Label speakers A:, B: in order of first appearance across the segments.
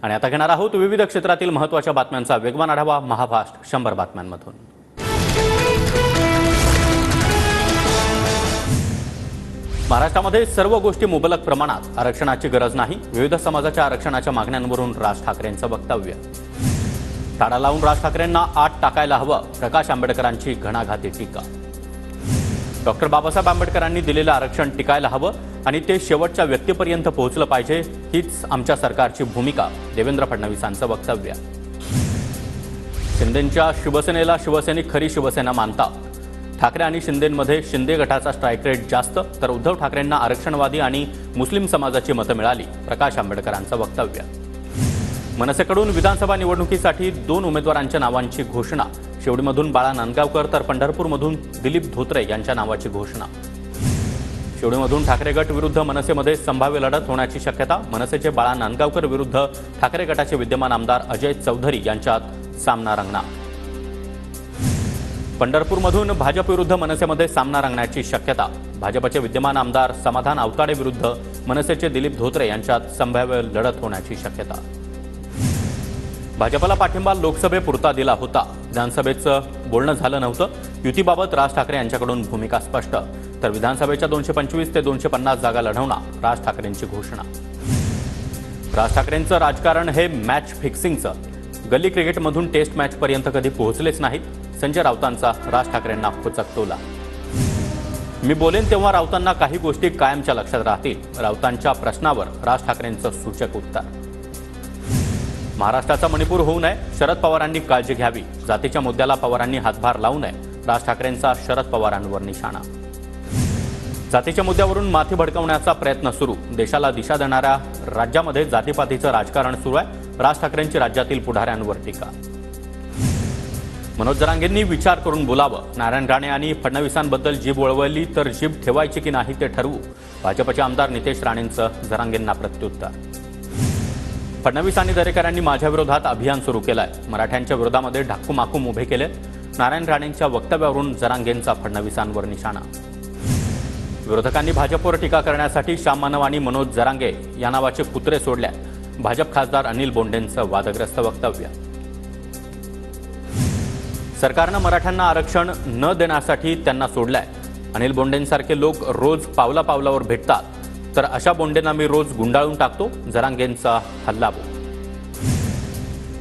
A: आणि आता घेणार आहोत विविध क्षेत्रातील महत्त्वाच्या बातम्यांचा वेगवान आढावा महाफास्ट 100 बातम्यांमधून। महाराष्ट्रामध्ये सर्व गोष्टी मुबलक प्रमाणात, आरक्षणाची गरज नाही। विविध समाजाच्या आरक्षणाच्या मागण्यांवरून राज ठाकरेंचं वक्तव्य। टाळा लावून राज ठाकरेंना आत टाकायला हवं, प्रकाश आंबेडकरांची घणाघाती टीका। डॉक्टर बाबासाहेब आंबेडकरांनी दिलेलं आरक्षण टिकायला हवं आणि ते शेवटच्या व्यक्तीपर्यंत पोहोचलं पाहिजे, हीच आमच्या सरकारची भूमिका। देवेंद्र फडणवीसांचं वक्तव्य। शिंदेंच्या शिवसेनेला शिवसैनिक खरी शिवसेना मानतात। ठाकरे आणि शिंदेंमध्ये शिंदे गटाचा स्ट्राईक रेट जास्त, तर उद्धव ठाकरेंना आरक्षणवादी आणि मुस्लिम समाजाची मतं मिळाली। प्रकाश आंबेडकरांचं वक्तव्य। मनसेकडून विधानसभा निवडणुकीसाठी 2 उमेदवारांच्या नावांची घोषणा। शेवडीमधून बाळा नांदगावकर तर पंढरपूरमधून दिलीप धोत्रे यांच्या नावाची घोषणा। शेवडीमधून ठाकरे गट विरुद्ध मनसेमध्ये संभाव्य लढत होण्याची शक्यता। मनसेचे बाळा नांदगावकर विरुद्ध ठाकरे गटाचे विद्यमान आमदार अजय चौधरी यांच्यात सामना रंगणार। पंढरपूरमधून भाजप विरुद्ध मनसेमध्ये सामना रंगण्याची शक्यता। भाजपचे विद्यमान आमदार समाधान आवताडे विरुद्ध मनसेचे दिलीप धोत्रे यांच्यात संभाव्य लढत होण्याची शक्यता। भाजपला पाठिंबा लोकसभेपुरता दिला होता, विधानसभेचं बोलणं झालं नव्हतं। युतीबाबत राज ठाकरे यांच्याकडून भूमिका स्पष्ट, तर विधानसभेच्या 225 ते 250 जागा लढवणार राज ठाकरेंची घोषणा। राज ठाकरेंचं राजकारण हे मॅच फिक्सिंगचं। गल्ली क्रिकेटमधून टेस्ट मॅचपर्यंत कधी पोहोचलेच नाहीत। संजय राऊतांचा राज ठाकरेंना खोचक टोला। मी बोलेन तेव्हा राऊतांना काही गोष्टी कायमच्या लक्षात राहतील। राऊतांच्या प्रश्नावर राज ठाकरेंचं सूचक उत्तर। महाराष्ट्राचा मणिपूर होऊ नये, शरद पवारांनी काळजी घ्यावी। जातीच्या मुद्द्याला पवारांनी हातभार लावू नये, राज ठाकरेंचा शरद पवारांवर निशाणा। जातीच्या मुद्द्यावरून माथी भडकवण्याचा प्रयत्न सुरू। देशाला दिशा देणाऱ्या राज्यामध्ये जातीपातीचं राजकारण सुरू आहे, राज ठाकरेंची राज्यातील पुढाऱ्यांवर टीका। मनोज जरांगेंनी विचार करून बोलावं। नारायण राणे आणि फडणवीसांबद्दल जीभ वळवली तर जीभ ठेवायची की नाही ते ठरवू। भाजपचे आमदार नितेश राणेंचं जरांगेंना प्रत्युत्तर। फडणवीस आणि दरेकरांनी माझ्या विरोधात अभियान सुरू केलंय। मराठ्यांच्या विरोधामध्ये ढाकूमाकूम उभे केले। नारायण राणेंच्या वक्तव्यावरून जरांगेंचा फडणवीसांवर निशाणा। विरोधकांनी भाजपवर टीका करण्यासाठी श्याम मानव आणि मनोज जरांगे या नावाचे कुत्रे सोडले। भाजप खासदार अनिल बोंडेंचं वादग्रस्त वक्तव्य। सरकारनं मराठ्यांना आरक्षण न देण्यासाठी त्यांना सोडलंय। अनिल बोंडेंसारखे लोक रोज पावला पावलावर भेटतात, तर अशा बोंडेंना मी रोज गुंडाळून टाकतो। जरांगेंचा हल्लाबोल।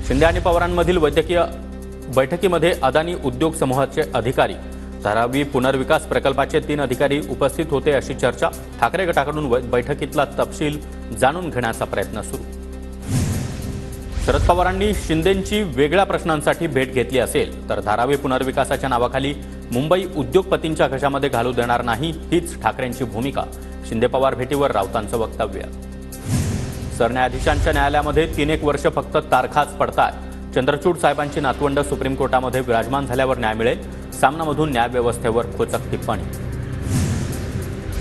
A: शिंदे आणि पवारांमधील वैद्यकीय बैठकीमध्ये अदानी उद्योग समूहाचे अधिकारी, धारावी पुनर्विकास प्रकल्पाचे 3 अधिकारी उपस्थित होते अशी चर्चा। ठाकरे गटाकडून बैठकीतला तपशील जाणून घेण्याचा प्रयत्न सुरू। शरद पवारांनी शिंदेंची वेगळ्या प्रश्नांसाठी भेट घेतली असेल, तर धारावी पुनर्विकासाच्या नावाखाली मुंबई उद्योगपतींच्या घशामध्ये घालू देणार नाही, हीच ठाकरेंची भूमिका। शिंदे पवार भेटीवर राऊतांचं वक्तव्य। सरन्यायाधीशांच्या न्यायालयामध्ये 3-1 वर्ष फक्त तारखाच पडतात। चंद्रचूड साहेबांची नातवंड सुप्रीम कोर्टामध्ये विराजमान झाल्यावर न्याय मिळेल। सामनामधून न्यायव्यवस्थेवर खोचक टिप्पणी।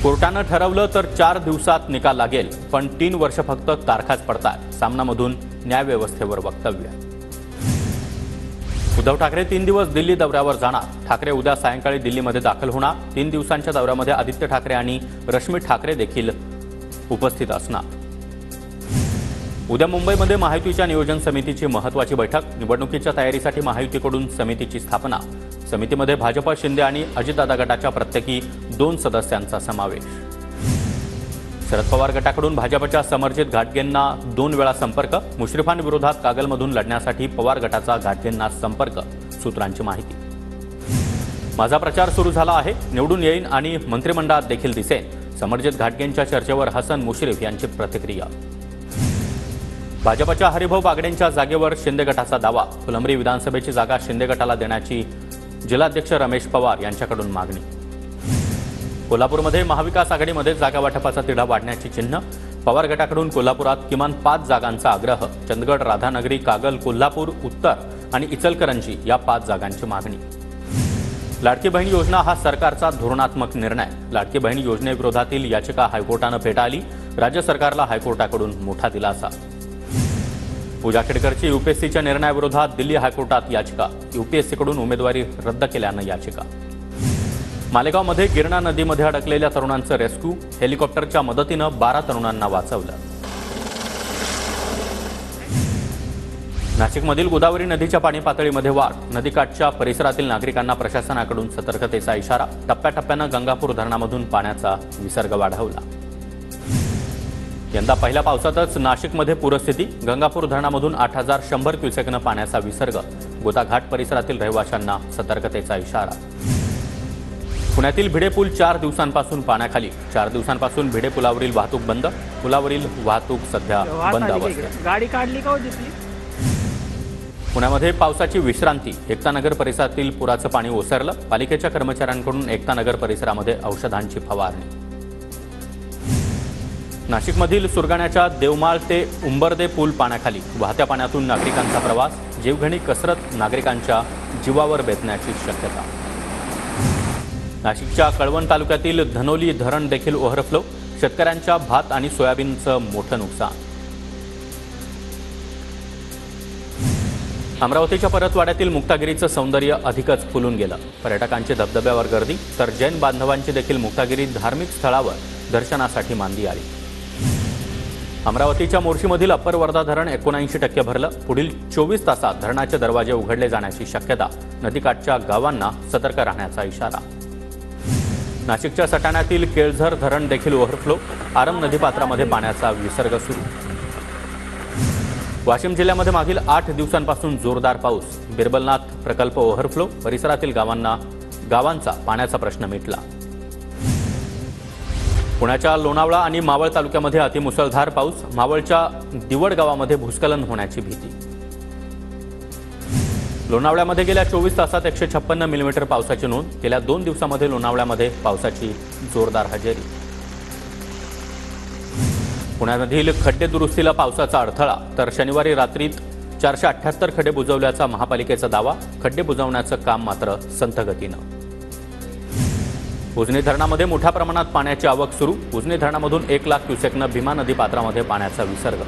A: कोर्टानं ठरवलं तर 4 दिवसात निकाल लागेल, पण 3 वर्ष फक्त तारखाच पडतात। सामनामधून न्यायव्यवस्थेवर वक्तव्य। उद्धव ठाकरे 3 दिवस दिल्ली दौऱ्यावर जाणार। ठाकरे उद्या सायंकाळी दिल्लीमध्ये दाखल होणार। 3 दिवसांच्या दौऱ्यामध्ये आदित्य ठाकरे आणि रश्मी ठाकरे देखील उपस्थित असणार। उद्या मुंबईमध्ये महायुतीच्या नियोजन समितीची महत्त्वाची बैठक। निवडणुकीच्या तयारीसाठी महायुतीकडून समितीची स्थापना। समितीमध्ये भाजप, शिंदे आणि अजितदादा गटाच्या प्रत्येकी 2 सदस्यांचा समावेश। शरद पवार गटाकडून भाजपच्या समर्जित घाटगेंना 2 वेळा संपर्क। मुश्रीफांविरोधात कागलमधून लढण्यासाठी पवार गटाचा घाटगेंना संपर्क, सूत्रांची माहिती। माझा प्रचार सुरू झाला आहे, निवडून येईन आणि मंत्रिमंडळात देखील दिसेन। समर्जित घाटगेंच्या चर्चेवर हसन मुश्रीफ यांची प्रतिक्रिया। भाजपच्या हरिभाऊ बागडेंच्या जागेवर शिंदे गटाचा दावा। फुलंब्री विधानसभेची जागा शिंदे गटाला देण्याची जिल्हाध्यक्ष रमेश पवार यांच्याकडून मागणी। कोल्हापूरमध्ये महाविकास आघाडीमध्ये जागा वाटपाचा तिढा वाढण्याची चिन्ह। पवार गटाकडून कोल्हापुरात किमान 5 जागांचा आग्रह। चंदगड, राधानगरी, कागल, कोल्हापूर उत्तर आणि इचलकरंजी या 5 जागांची मागणी। लाडकी बहीण योजना हा सरकारचा धोरणात्मक निर्णय। लाडकी बहीण योजनेविरोधातील याचिका हायकोर्टानं फेटाळली। राज्य सरकारला हायकोर्टाकडून मोठा दिलासा। पूजा खेडकरची यूपीएससीच्या निर्णयाविरोधात दिल्ली हायकोर्टात याचिका। यूपीएससीकडून उमेदवारी रद्द केल्यानं याचिका। मालेगावमध्ये गिरणा नदीमध्ये अडकलेल्या तरुणांचं रेस्क्यू। हेलिकॉप्टरच्या मदतीनं 12 तरुणांना वाचवलं। नाशिकमधील गोदावरी नदीच्या पाणी पातळीमध्ये वाढ, नदीकाठच्या परिसरातील नागरिकांना प्रशासनाकडून सतर्कतेचा इशारा, टप्प्याटप्प्यानं गंगापूर धरणामधून पाण्याचा विसर्ग वाढवला। यंदा पहिल्या पावसातच नाशिकमध्ये पूरस्थिती, गंगापूर धरणामधून 8100 क्युसेकनं पाण्याचा विसर्ग, गोदाघाट परिसरातील रहिवाशांना सतर्कतेचा इशारा। पुण्यातील भिडे पूल 4 दिवसांपासून पाण्याखाली, 4 दिवसांपासून भिडे पुलावरील वाहतूक बंद, पुलावरील वाहतूक सध्या बंद अवस्थेत।
B: गाडी काढली का होती ती?
A: पुण्यामध्ये पावसाची विश्रांती, एकतानगर परिसरातील पुराचं पाणी ओसरलं, पालिकेच्या कर्मचाऱ्यांकडून एकतानगर परिसरामध्ये औषधांची फवारणी। नाशिकमधील सुरगाण्याच्या देवमाळ ते उंबरदे पूल पाण्याखाली, वाहत्या पाण्यातून नागरिकांचा प्रवास, जीवघेणी कसरत, नागरिकांच्या जीवावर बेतण्याची शक्यता। नाशिकच्या कळवण तालुक्यातील धनोली धरण देखील ओव्हरफ्लो, शेतकऱ्यांच्या भात आणि सोयाबीनचं मोठं नुकसान। अमरावतीच्या परतवाड्यातील मुक्तागिरीचं सौंदर्य अधिकच फुलून गेलं, पर्यटकांची धबधब्यावर गर्दी, तर जैन बांधवांची देखील मुक्तागिरी धार्मिक स्थळावर दर्शनासाठी मांदी आली। अमरावतीच्या मोर्शीमधील अप्पर वर्धा धरण 79% भरलं, पुढील 24 तासात धरणाचे दरवाजे उघडले जाण्याची शक्यता, नदीकाठच्या गावांना सतर्क राहण्याचा इशारा। नाशिकच्या सटाण्यातील केळझर धरण देखील ओव्हरफ्लो, आरम नदीपात्रामध्ये पाण्याचा विसर्ग सुरू। वाशिम जिल्ह्यामध्ये मागील 8 दिवसांपासून जोरदार पाऊस, बिरबलनाथ प्रकल्प ओव्हरफ्लो, परिसरातील गावांचा पाण्याचा प्रश्न मिटला। पुण्याच्या लोणावळा आणि मावळ तालुक्यामध्ये अतिमुसळधार पाऊस, मावळच्या दिवड गावामध्ये भूस्खलन होण्याची भीती। लोणावळ्यामध्ये गेल्या 24 तासात 156 मिलीमीटर पावसाची नोंद, गेल्या 2 दिवसांमध्ये लोणावळ्यामध्ये पावसाची जोरदार हजेरी। पुण्यामधील खड्डे दुरुस्तीला पावसाचा अडथळा, तर शनिवारी रात्रीत 478 खड्डे बुजवल्याचा महापालिकेचा दावा, खड्डे बुजवण्याचं काम मात्र संथ गतीनं। उजनी धरणामध्ये मोठ्या प्रमाणात पाण्याची आवक सुरू, उजनी धरणामधून 1 लाख क्युसेकनं भीमा नदी पात्रामध्ये पाण्याचा विसर्ग।